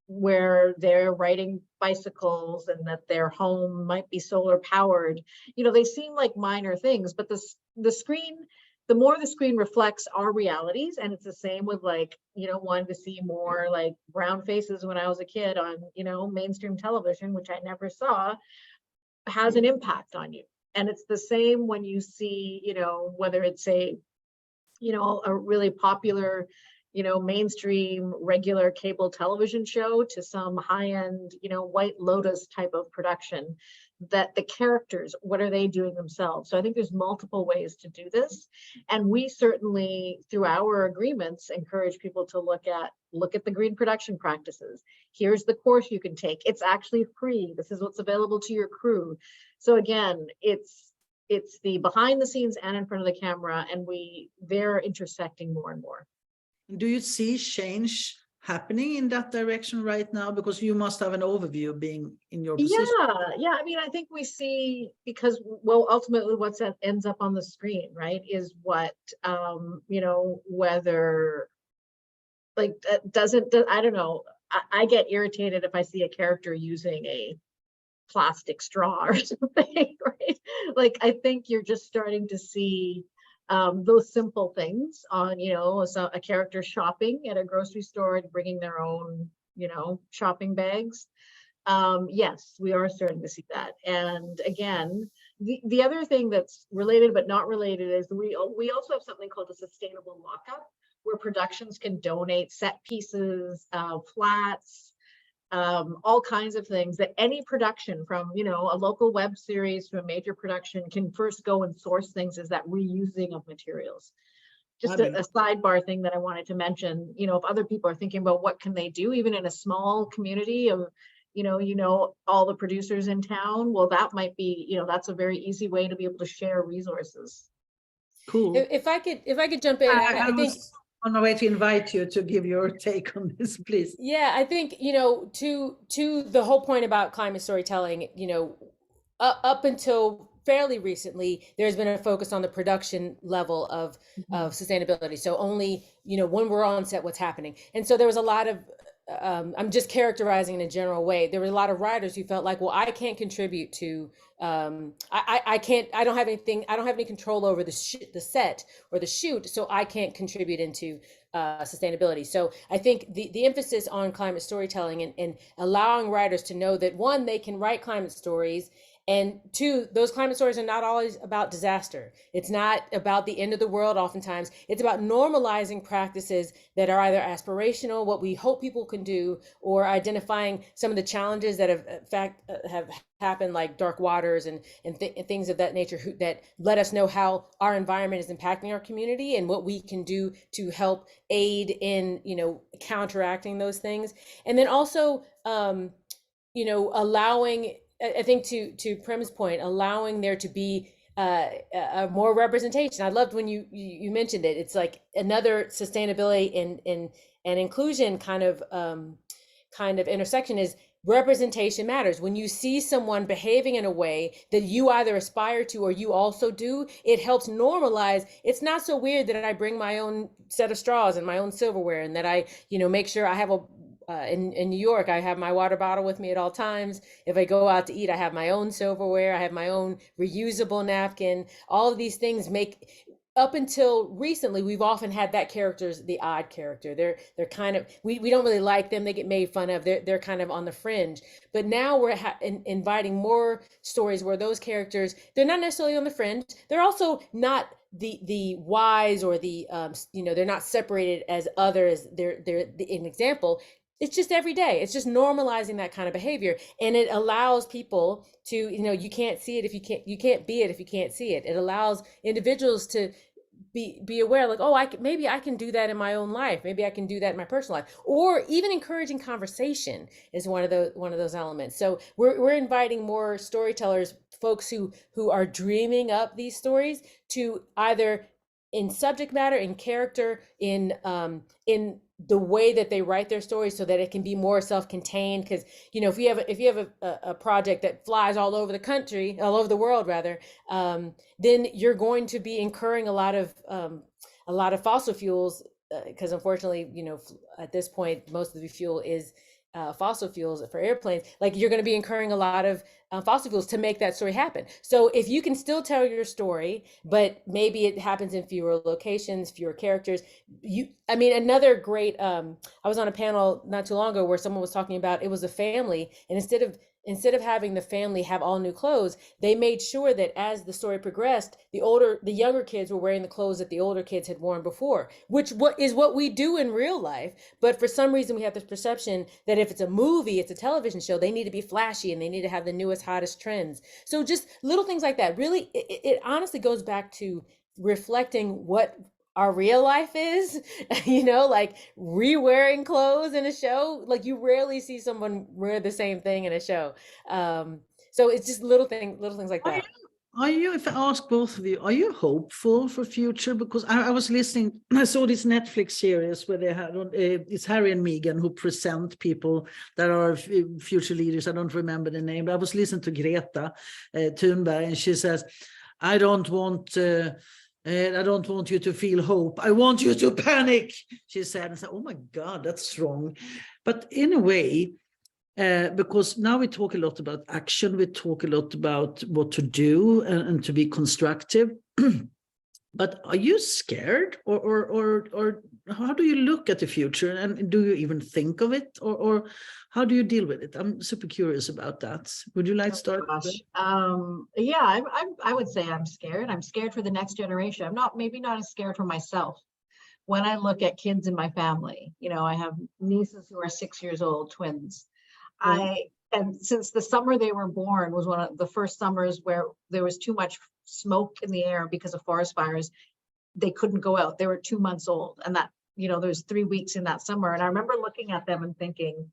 where they're riding bicycles and that their home might be solar powered. They seem like minor things, but the screen, the more the screen reflects our realities, and it's the same with wanting to see more like brown faces when I was a kid on, mainstream television, which I never saw, has an impact on you. And it's the same when you see, whether it's a really popular, mainstream regular cable television show to some high-end, White Lotus type of production. that the characters, what are they doing themselves? So I think there's multiple ways to do this. And we certainly, through our agreements, encourage people to look at the green production practices. Here's the course you can take. It's actually free. This is what's available to your crew. So again, it's the behind the scenes and in front of the camera, and they're intersecting more and more. Do you see change happening in that direction right now? Because you must have an overview being in your position. Yeah. I mean, I think we see, because, well, ultimately what ends up on the screen, right, is what, whether, like, I don't know, I get irritated if I see a character using a plastic straw or something, right? Like, I think you're just starting to see those simple things on, a character shopping at a grocery store and bringing their own, shopping bags. Yes, we are starting to see that. And again, the other thing that's related but not related is we also have something called a sustainable lockup, where productions can donate set pieces, flats, all kinds of things that any production, from a local web series to a major production, can first go and source things as that reusing of materials. Just a sidebar thing that I wanted to mention, if other people are thinking about what can they do, even in a small community of all the producers in town, well, that might be, that's a very easy way to be able to share resources. Cool. If I could jump in, I think on my way to invite you to give your take on this, please. Yeah, I think, to the whole point about climate storytelling, up until fairly recently, there's been a focus on the production level of sustainability. So only, when we're on set, what's happening. And so there was a lot of, I'm just characterizing in a general way, there were a lot of writers who felt like, well, I can't contribute to, I don't have any control over the set or the shoot, so I can't contribute into sustainability. So I think the emphasis on climate storytelling and allowing writers to know that, one, they can write climate stories, and two, those climate stories are not always about disaster. It's not about the end of the world. Oftentimes it's about normalizing practices that are either aspirational, what we hope people can do, or identifying some of the challenges that have happened, like dark waters and things of that nature, that let us know how our environment is impacting our community and what we can do to help aid in, counteracting those things. And then also, allowing, I think, to Prem's point, allowing there to be a more representation. I loved when you mentioned it. It's like another sustainability and inclusion kind of intersection is representation matters. When you see someone behaving in a way that you either aspire to or you also do, it helps normalize. It's not so weird that I bring my own set of straws and my own silverware, and that I, make sure I have in New York, I have my water bottle with me at all times. If I go out to eat, I have my own silverware. I have my own reusable napkin. All of these things make, up until recently, we've often had that character's the odd character. They're kind of, we don't really like them. They get made fun of. They're kind of on the fringe. But now we're inviting more stories where those characters, they're not necessarily on the fringe. They're also not the wise or the they're not separated as others. They're an example. It's just every day. It's just normalizing that kind of behavior, and it allows people to, you can't see it if you can't be it if you can't see it. It allows individuals to be aware, like, oh, maybe I can do that in my own life. Maybe I can do that in my personal life. Or even encouraging conversation is one of those elements. So we're inviting more storytellers, folks who are dreaming up these stories, to either in subject matter, in character, in the way that they write their stories, so that it can be more self-contained. Because if you have a project that flies all over the country, all over the world rather, then you're going to be incurring a lot of fossil fuels, because unfortunately, at this point, most of the fuel is fossil fuels for airplanes. Like, you're going to be incurring a lot of fossil fuels to make that story happen. So if you can still tell your story, but maybe it happens in fewer locations, fewer characters, another great, I was on a panel not too long ago where someone was talking about, it was a family, and instead of instead of having the family have all new clothes, they made sure that as the story progressed, the younger kids were wearing the clothes that the older kids had worn before, which is what we do in real life. But for some reason, we have this perception that if it's a movie, it's a television show, they need to be flashy and they need to have the newest, hottest trends. So just little things like that. Really, it honestly goes back to reflecting what our real life is, like re-wearing clothes in a show. Like you rarely see someone wear the same thing in a show. So it's just little things like that. Are you, if I ask both of you, are you hopeful for future? Because I was listening, I saw this Netflix series where they had, it's Harry and Meghan who present people that are future leaders. I don't remember the name, but I was listening to Greta Thunberg, and she says, I don't want you to feel hope. I want you to panic, she said. And I said, oh my God, that's strong. But in a way, because now we talk a lot about action, we talk a lot about what to do and to be constructive. But are you scared, or how do you look at the future, and do you even think of it, or how do you deal with it? I'm super curious about that. Would you like to start? Yeah, I would say I'm scared. I'm scared for the next generation. I'm maybe not as scared for myself. When I look at kids in my family, I have nieces who are 6 years old, twins. And since the summer they were born was one of the first summers where there was too much smoke in the air because of forest fires, they couldn't go out. They were 2 months old, and that, there's 3 weeks in that summer. And I remember looking at them and thinking,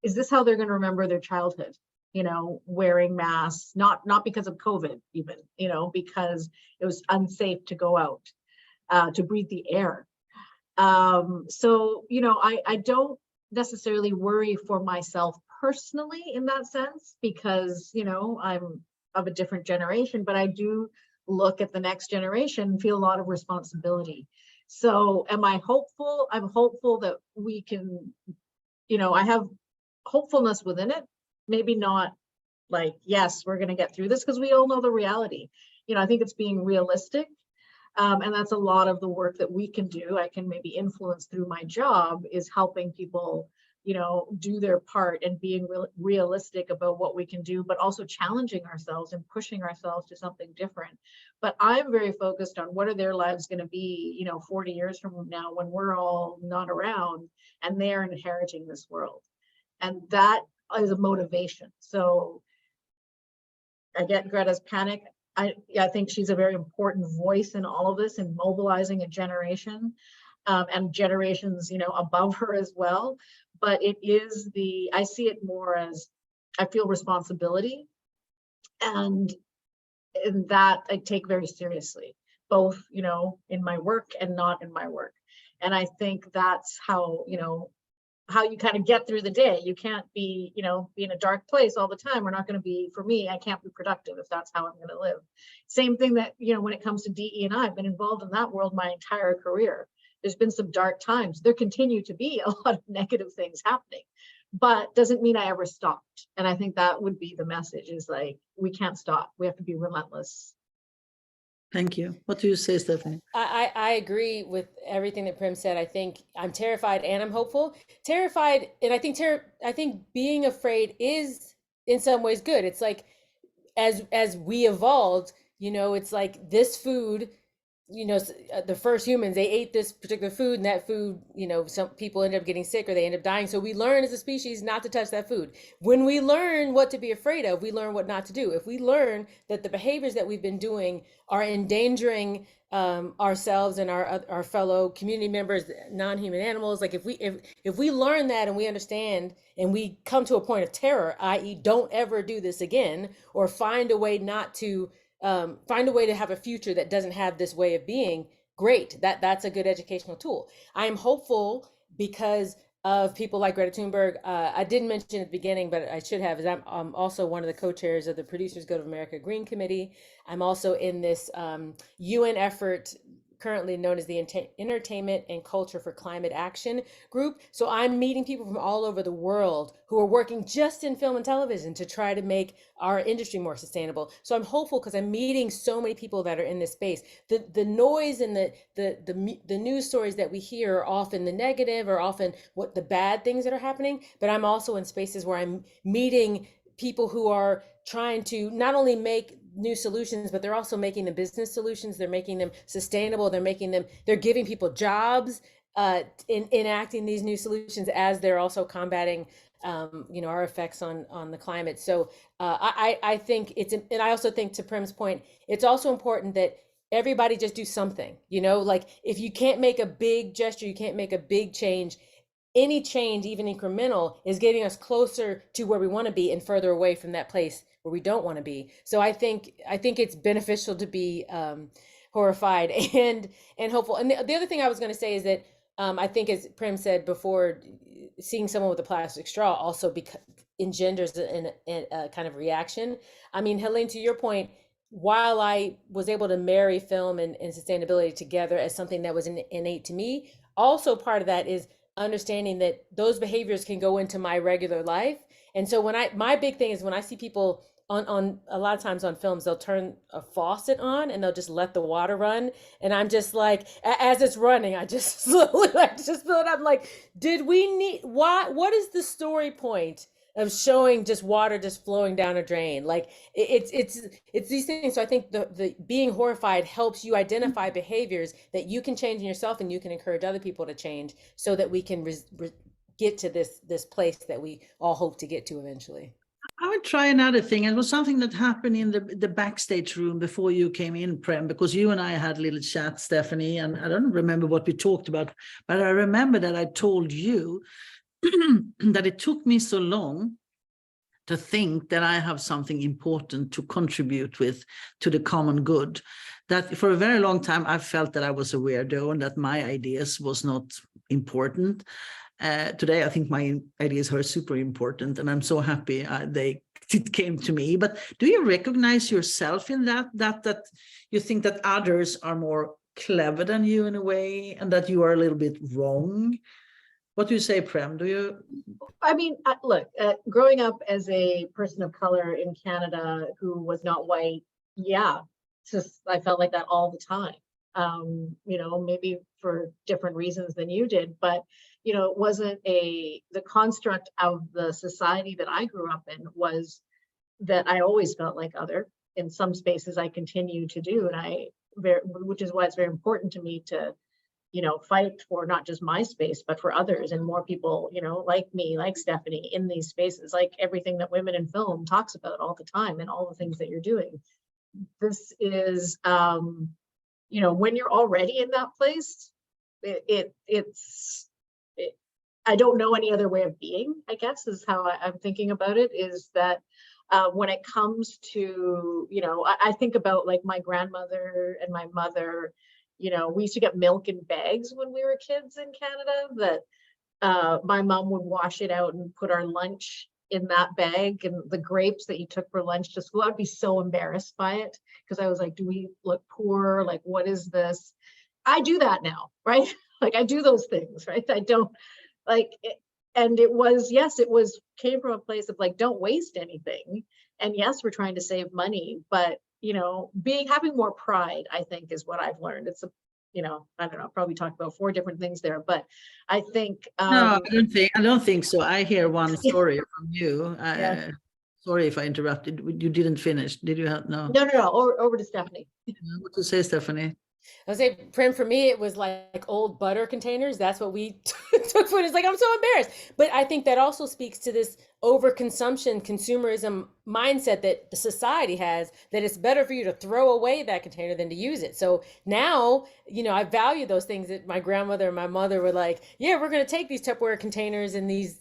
is this how they're going to remember their childhood? Wearing masks, not because of COVID even, because it was unsafe to go out, to breathe the air. So, I don't necessarily worry for myself personally in that sense, because I'm of a different generation, but I do look at the next generation and feel a lot of responsibility. So am I hopeful? I'm hopeful that we can, I have hopefulness within it, maybe not like, yes, we're going to get through this, because we all know the reality. I think it's being realistic. And that's a lot of the work that we can do. I can maybe influence through my job, is helping people do their part and being realistic about what we can do, but also challenging ourselves and pushing ourselves to something different. But I'm very focused on what are their lives going to be, 40 years from now, when we're all not around and they're inheriting this world. And that is a motivation. So I get Greta's panic. I think she's a very important voice in all of this, and mobilizing a generation, and generations, above her as well. But it is I see it more as, I feel responsibility, and that I take very seriously, both, in my work and not in my work. And I think that's how, how you kind of get through the day. You can't be, be in a dark place all the time. We're not going to be, for me, I can't be productive if that's how I'm going to live. Same thing that, when it comes to DE&I, I've been involved in that world my entire career. There's been some dark times. There continue to be a lot of negative things happening, but doesn't mean I ever stopped. And I think that would be the message, is like, we can't stop. We have to be relentless. Thank you. What do you say, Stephanie? I agree with everything that Prem said. I think I'm terrified and I'm hopeful. Terrified, and I think being afraid is in some ways good. It's like, as we evolved, it's like this food, the first humans, they ate this particular food, and that food, some people end up getting sick or they end up dying. So we learn as a species not to touch that food. When we learn what to be afraid of, we learn what not to do. If we learn that the behaviors that we've been doing are endangering ourselves and our fellow community members, non-human animals, like if we learn that and we understand and we come to a point of terror, i.e. don't ever do this again, or find a way not to find a way to have a future that doesn't have this way of being, great. That's a good educational tool. I am hopeful because of people like Greta Thunberg. I didn't mention at the beginning, but I should have, is I'm also one of the co-chairs of the Producers Guild of America Green Committee. I'm also in this UN effort currently known as the Entertainment and Culture for Climate Action group. So I'm meeting people from all over the world who are working just in film and television to try to make our industry more sustainable. So I'm hopeful because I'm meeting so many people that are in this space. The noise and the news stories that we hear are often the negative, or often what the bad things that are happening, but I'm also in spaces where I'm meeting people who are trying to not only make new solutions, but they're also making them business solutions. They're making them sustainable. They're giving people jobs in enacting these new solutions as they're also combating our effects on the climate. So I think and I also think, to Prem's point, it's also important that everybody just do something, like if you can't make a big gesture, you can't make a big change. Any change, even incremental, is getting us closer to where we want to be and further away from that place where we don't want to be. So I think it's beneficial to be horrified and hopeful. And the other thing I was going to say is that I think, as Prem said before, seeing someone with a plastic straw also engenders a kind of reaction. I mean, Helene, to your point, while I was able to marry film and sustainability together as something that was innate to me, also part of that is understanding that those behaviors can go into my regular life. And so my big thing is when I see people on a lot of times on films, they'll turn a faucet on and they'll just let the water run. And I'm just like, as it's running, I just slowly just feel it. I'm like, what is the story point of showing just water just flowing down a drain? Like it's these things. So I think the being horrified helps you identify behaviors that you can change in yourself, and you can encourage other people to change, so that we can get to this place that we all hope to get to eventually. I would try another thing. It was something that happened in the backstage room before you came in, Prem, because you and I had a little chat, Stephanie, and I don't remember what we talked about, but I remember that I told you that it took me so long to think that I have something important to contribute with to the common good, that for a very long time I felt that I was a weirdo and that my ideas was not important. Today, I think my ideas are super important, and I'm so happy it came to me. But do you recognize yourself in that you think that others are more clever than you in a way, and that you are a little bit wrong? What do you say, Prem? Do you? I mean, look, growing up as a person of color in Canada who was not white, yeah, just I felt like that all the time. Maybe for different reasons than you did, but it wasn't the construct of the society that I grew up in was that I always felt like other. In some spaces I continue to do, and which is why it's very important to me to, fight for not just my space, but for others and more people, like me, like Stephanie, in these spaces, like everything that Women in Film talks about all the time and all the things that you're doing. This is, when you're already in that place, I don't know any other way of being, I guess, is how I'm thinking about it, is that when it comes to, I think about like my grandmother and my mother, we used to get milk in bags when we were kids in Canada, that my mom would wash it out and put our lunch in that bag, and the grapes that you took for lunch to school. I'd be so embarrassed by it because I was like, do we look poor? Like, what is this? I do that now, right? Like I do those things, right? I don't like it. And it was, yes, came from a place of like, don't waste anything. And yes, we're trying to save money, but having more pride, I think, is what I've learned. It's I don't know, probably talked about 4 different things there, but I think No, I don't think so. I hear one story from you. Yeah. Sorry if I interrupted. You didn't finish. Did you have no? No. Over to Stephanie. What to say, Stephanie? I would say, Prem, for me, it was like old butter containers. That's what we took for it. It's like, I'm so embarrassed. But I think that also speaks to this overconsumption, consumerism mindset that the society has, that it's better for you to throw away that container than to use it. So now, I value those things that my grandmother and my mother were like, yeah, we're going to take these Tupperware containers and these,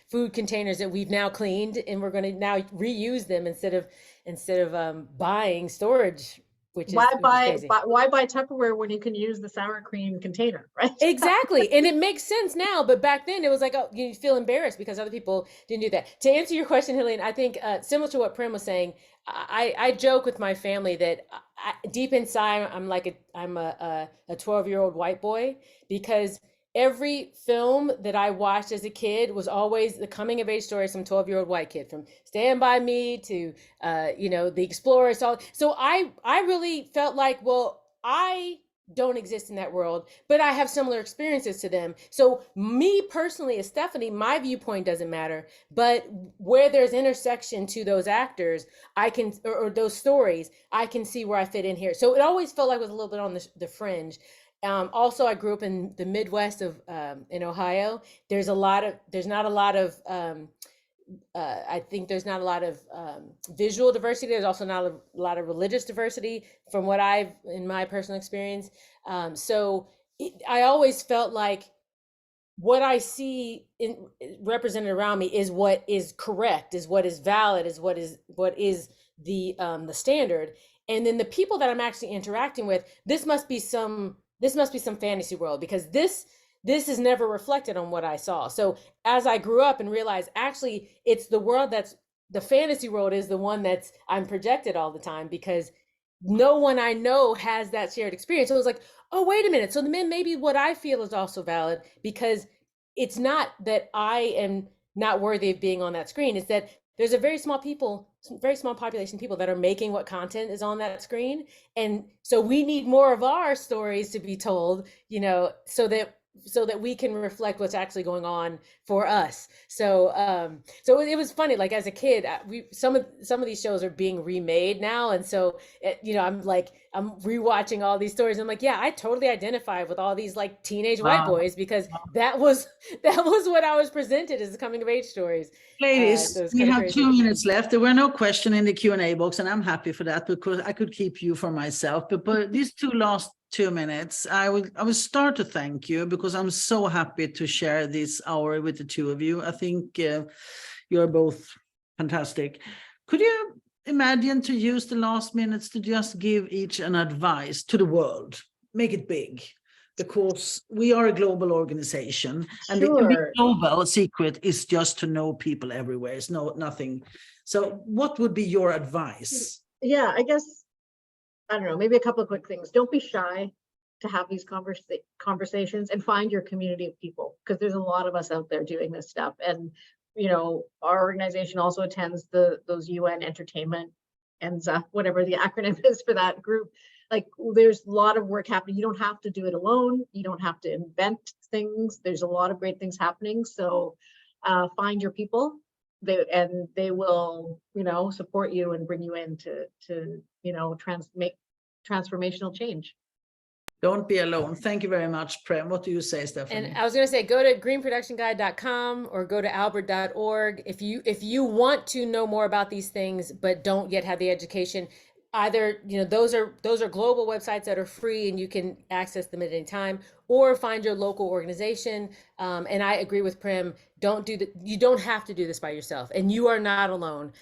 food containers that we've now cleaned, and we're going to now reuse them instead of buying storage. Why buy Tupperware when you can use the sour cream container, right? Exactly. And it makes sense now, but back then it was like, oh, you feel embarrassed because other people didn't do that. To answer your question, Helene, I think similar to what Prem was saying, I joke with my family that deep inside I'm a 12-year-old white boy, because every film that I watched as a kid was always the coming of age story of some 12-year-old white kid, from Stand By Me to, The Explorer. So I really felt like, well, I don't exist in that world, but I have similar experiences to them. So me personally, as Stephanie, my viewpoint doesn't matter, but where there's intersection to those actors, I can, or those stories, I can see where I fit in here. So it always felt like it was a little bit on the fringe. Also, I grew up in the Midwest of in Ohio. There's not a lot of I think there's not a lot of visual diversity. There's also not a lot of religious diversity from what I've, in my personal experience. I always felt like what I see represented around me is what is correct, is what is valid, is what is the standard. And then the people that I'm actually interacting with, this must be some fantasy world, because this is never reflected on what I saw. So as I grew up and realized, actually, it's the world that's the fantasy world is the one that's I'm projected all the time, because no one I know has that shared experience. So it was like, oh, wait a minute. So then maybe what I feel is also valid, because it's not that I am not worthy of being on that screen. It's that there's a very small population of people that are making what content is on that screen. And so we need more of our stories to be told, so that we can reflect what's actually going on for us. So it was funny, like as a kid, some of these shows are being remade now. And so, I'm rewatching all these stories. I'm like, yeah, I totally identify with all these like teenage white boys, because that was what I was presented as coming of age stories. Ladies, So we have 2 minutes left. There were no questions in the Q&A box, and I'm happy for that, because I could keep you for myself. But these last 2 minutes, I will start to thank you, because I'm so happy to share this hour with the two of you. I think you're both fantastic. Could you imagine to use the last minutes to just give each an advice to the world? Make it big, because we are a global organization, and the global secret is just to know people everywhere. It's nothing. So what would be your advice? Yeah, I guess, I don't know, maybe a couple of quick things. Don't be shy to have these conversations, and find your community of people, because there's a lot of us out there doing this stuff. And our organization also attends those UN entertainment, ENZA, whatever the acronym is for that group. Like, there's a lot of work happening. You don't have to do it alone. You don't have to invent things. There's a lot of great things happening. So find your people. They will, support you and bring you in to make transformational change. Don't be alone. Thank you very much, Prem. What do you say, Stephanie? And I was going to say, go to greenproductionguide.com or go to albert.org. If you want to know more about these things, but don't yet have the education, either, those are global websites that are free and you can access them at any time, or find your local organization. And I agree with Prem. You don't have to do this by yourself, and you are not alone.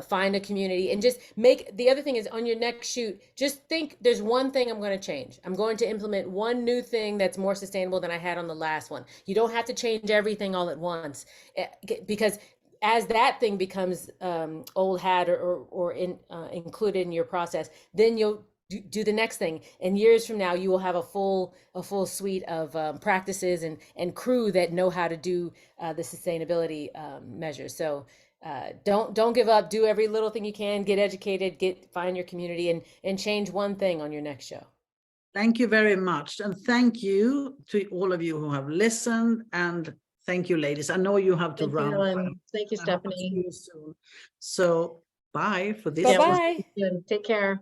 Find a community, and just the other thing is, on your next shoot, just think, there's one thing I'm going to change. I'm going to implement one new thing that's more sustainable than I had on the last one. You don't have to change everything all at once, because as that thing becomes old hat or included in your process, then you'll do the next thing. And years from now, you will have a full suite of practices and crew that know how to do the sustainability measures. So don't give up. Do every little thing you can. Get educated. Find your community, and change one thing on your next show. Thank you very much, and thank you to all of you who have listened. And thank you, ladies. I know you have to run. Thank you, Stephanie. See you soon. So bye for this. Bye-bye. Take care.